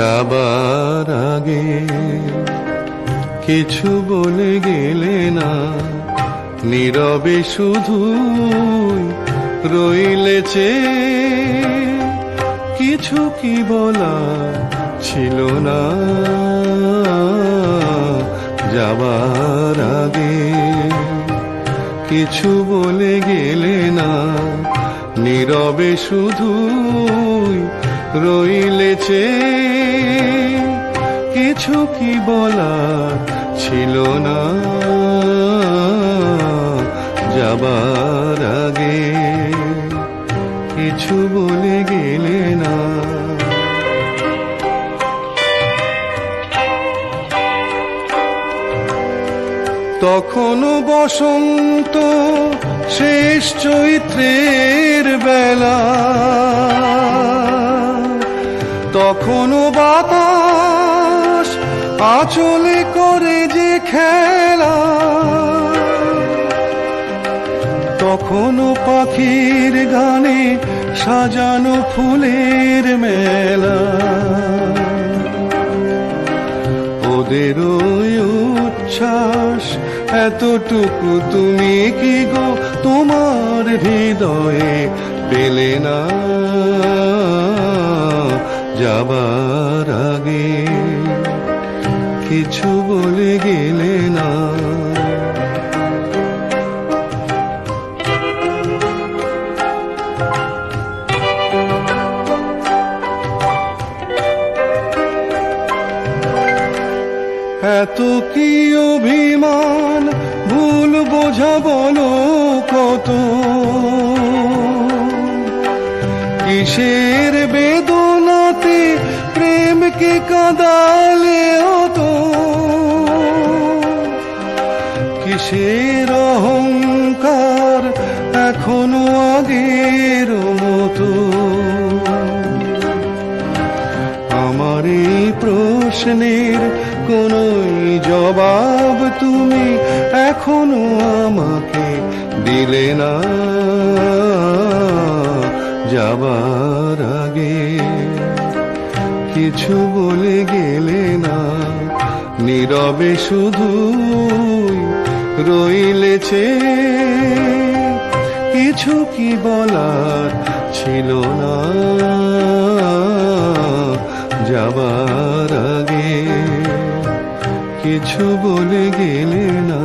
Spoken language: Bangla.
যাবার আগে কিছু বলে গেলে না, নীরবে শুধু রইলেছে। কিছু কি বলা ছিল না, যাবার আগে কিছু বলে গেলে না, নীরবে শুধু রইলেছে। কিছু কি বলার ছিল না, যাবার আগে কিছু বলে গেলে না। তখনও বসন্ত শেষ চৈত্রের বেলা, তখনও বাতাস আঁচলে করে যে খেলা, তখনও পাখির গানে সাজানো ফুলের মেলা। ওদের উচ্ছ্বাস এতটুকু তুমি কি গো তোমার হৃদয়ে পেলে না, যাবার আগে কিছু বলে গেলে না। এত কি অভিমান ভুল বোঝা বলো কত, কিসের বেদনাতে প্রেমকে কাঁদালে তো, কিসের অহংকার এখনো আগের মতো। আমার এই প্রশ্নের কোনোই জবাব তুমি এখনো আমাকে দিলে না, যাবার আগে কিছু বলে গেলে না, নীরবে শুধু রইলেছে। কিছু কি বলার ছিল না, যাবার আগে কিছু বলে গেলে না।